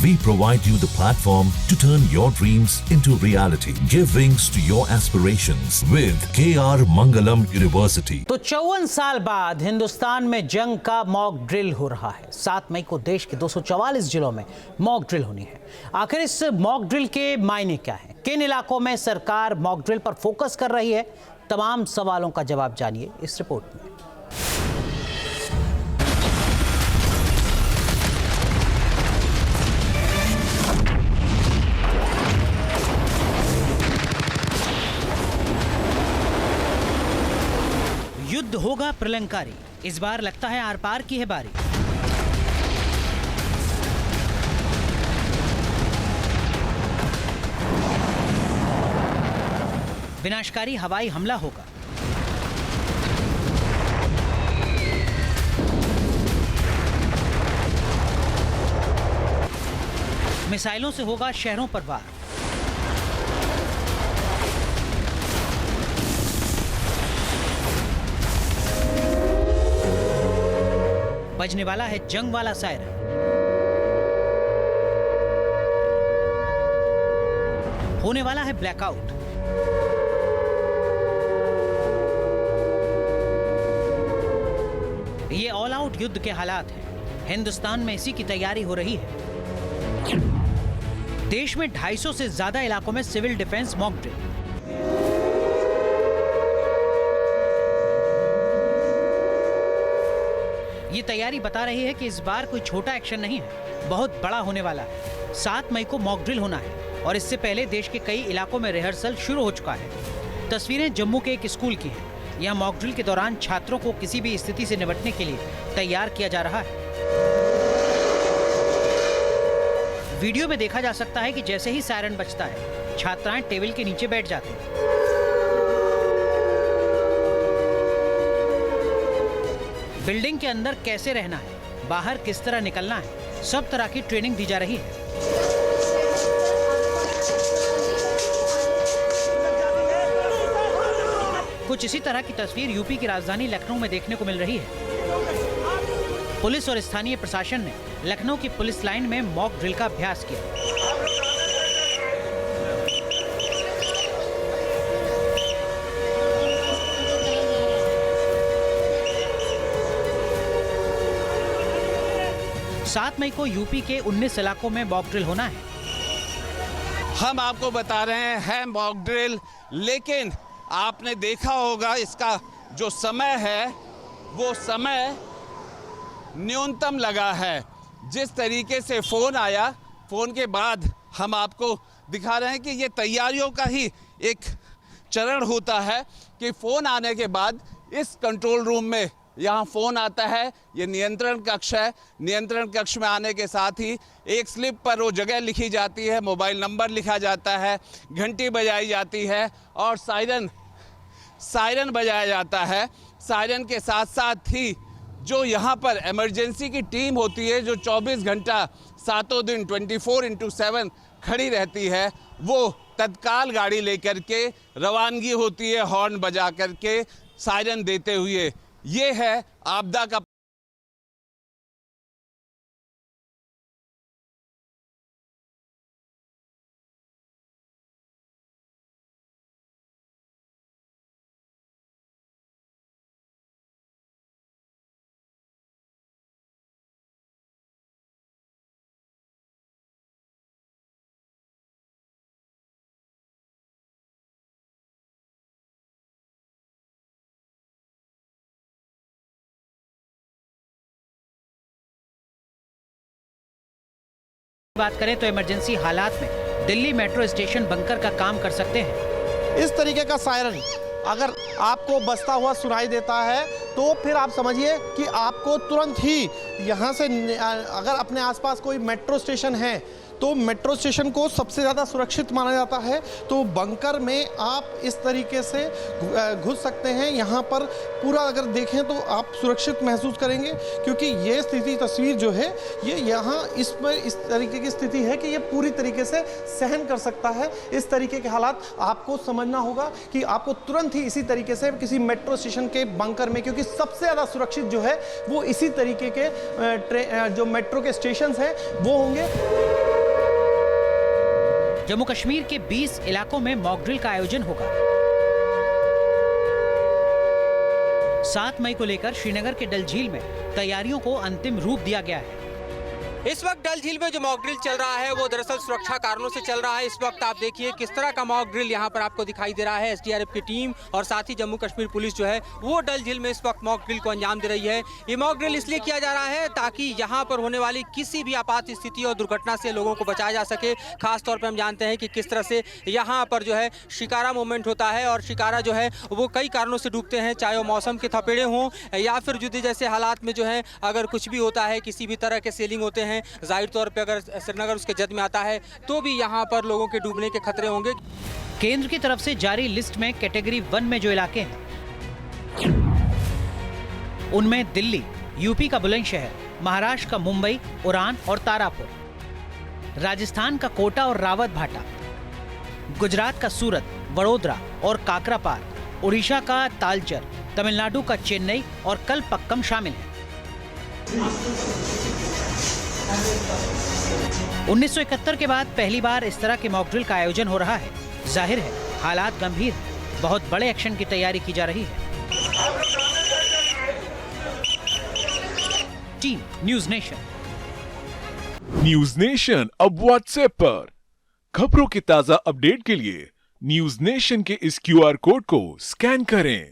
We provide you the platform to turn your dreams into reality. Give wings to your aspirations with KR Mangalam University. तो 54 साल बाद हिंदुस्तान में जंग का mock drill हो रहा है। 7 मई को देश के 244 जिलों में मॉक ड्रिल होनी है। आखिर इस मॉक ड्रिल के मायने क्या हैं? किन इलाकों में सरकार मॉक ड्रिल पर फोकस कर रही है? तमाम सवालों का जवाब जानिए इस रिपोर्ट में। युद्ध होगा प्रलंकारी, इस बार लगता है आर पार की है बारी। विनाशकारी हवाई हमला होगा। मिसाइलों से होगा शहरों पर वार। बजने वाला है जंग वाला सायरन। होने वाला है ब्लैकआउट। ये ऑल आउट युद्ध के हालात हैं। हिंदुस्तान में इसी की तैयारी हो रही है। देश में 250 से ज्यादा इलाकों में सिविल डिफेंस मॉक ड्रिल। ये तैयारी बता रही है कि इस बार कोई छोटा एक्शन नहीं है, बहुत बड़ा होने वाला है। 7 मई को मॉक ड्रिल होना है और इससे पहले देश के कई इलाकों में रिहर्सल शुरू हो चुका है। तस्वीरें जम्मू के एक स्कूल की हैं। यहाँ मॉक ड्रिल के दौरान छात्रों को किसी भी स्थिति से निपटने के लिए तैयार किया जा रहा है। वीडियो में देखा जा सकता है कि जैसे ही सायरन बजता है, छात्राएं टेबल के नीचे बैठ जाती हैं। बिल्डिंग के अंदर कैसे रहना है, बाहर किस तरह निकलना है, सब तरह की ट्रेनिंग दी जा रही है। कुछ इसी तरह की तस्वीर यूपी की राजधानी लखनऊ में देखने को मिल रही है। पुलिस और स्थानीय प्रशासन ने लखनऊ की पुलिस लाइन में मॉक ड्रिल का अभ्यास किया। सात मई को यूपी के 19 इलाकों में मॉक ड्रिल होना है। हम आपको बता रहे हैं मॉक ड्रिल, लेकिन आपने देखा होगा इसका जो समय है वो समय न्यूनतम लगा है। जिस तरीके से फ़ोन आया, फ़ोन के बाद हम आपको दिखा रहे हैं कि ये तैयारियों का ही एक चरण होता है कि फ़ोन आने के बाद इस कंट्रोल रूम में यहाँ फ़ोन आता है। ये नियंत्रण कक्ष है। नियंत्रण कक्ष में आने के साथ ही एक स्लिप पर वो जगह लिखी जाती है, मोबाइल नंबर लिखा जाता है, घंटी बजाई जाती है और सायरन बजाया जाता है। सायरन के साथ साथ ही जो यहाँ पर इमरजेंसी की टीम होती है, जो 24 घंटा सातों दिन 24/7 खड़ी रहती है, वो तत्काल गाड़ी लेकर के रवानगी होती है, हॉर्न बजा करके सायरन देते हुए। ये है आपदा का बात करें तो इमरजेंसी हालात में दिल्ली मेट्रो स्टेशन बंकर का काम कर सकते हैं। इस तरीके का सायरन अगर आपको बजता हुआ सुनाई देता है तो फिर आप समझिए कि आपको तुरंत ही यहाँ से, अगर अपने आसपास कोई मेट्रो स्टेशन है तो मेट्रो स्टेशन को सबसे ज़्यादा सुरक्षित माना जाता है। तो बंकर में आप इस तरीके से घुस सकते हैं। यहाँ पर पूरा अगर देखें तो आप सुरक्षित महसूस करेंगे, क्योंकि ये तस्वीर जो है ये यहाँ इसमें इस तरीके की स्थिति है कि ये पूरी तरीके से सहन कर सकता है इस तरीके के हालात। आपको समझना होगा कि आपको तुरंत ही इसी तरीके से किसी मेट्रो स्टेशन के बंकर में, क्योंकि सबसे ज़्यादा सुरक्षित जो है वो इसी तरीके के जो मेट्रो के स्टेशन हैं वो होंगे। जम्मू कश्मीर के 20 इलाकों में मॉक ड्रिल का आयोजन होगा। 7 मई को लेकर श्रीनगर के डल झील में तैयारियों को अंतिम रूप दिया गया है। इस वक्त डल झील में जो मॉक ड्रिल चल रहा है वो दरअसल सुरक्षा कारणों से चल रहा है। इस वक्त आप देखिए किस तरह का मॉक ड्रिल यहाँ पर आपको दिखाई दे रहा है। एसडीआरएफ की टीम और साथ ही जम्मू कश्मीर पुलिस जो है वो डल झील में इस वक्त मॉक ड्रिल को अंजाम दे रही है। ये मॉक ड्रिल इसलिए किया जा रहा है ताकि यहाँ पर होने वाली किसी भी आपात स्थिति और दुर्घटना से लोगों को बचाया जा सके। खासतौर पर हम जानते हैं कि किस तरह से यहाँ पर जो है शिकारा मूवमेंट होता है और शिकारा जो है वो कई कारणों से डूबते हैं, चाहे वो मौसम के थपेड़े हों या फिर युद्ध जैसे हालात में जो है अगर कुछ भी होता है, किसी भी तरह के सेलिंग होते हैं, जाहिर तौर पे अगर श्रीनगर उसके जद में आता है तो भी यहाँ पर लोगों के डूबने के खतरे होंगे। केंद्र की तरफ से जारी लिस्ट में कैटेगरी 1 में जो इलाके हैं उनमें दिल्ली, यूपी का बुलंदशहर, महाराष्ट्र का मुंबई, उड़ान और तारापुर, राजस्थान का कोटा और रावत भाटा, गुजरात का सूरत, वडोदरा और काकरापार, उड़ीसा का तालचर, तमिलनाडु का चेन्नई और कलपक्कम शामिल है। 1971 के बाद पहली बार इस तरह के मॉक ड्रिल का आयोजन हो रहा है। जाहिर है हालात गंभीर हैं, बहुत बड़े एक्शन की तैयारी की जा रही है। Team news nation. News nation अब व्हाट्सएप पर खबरों के ताजा अपडेट के लिए न्यूज नेशन के इस QR कोड को स्कैन करें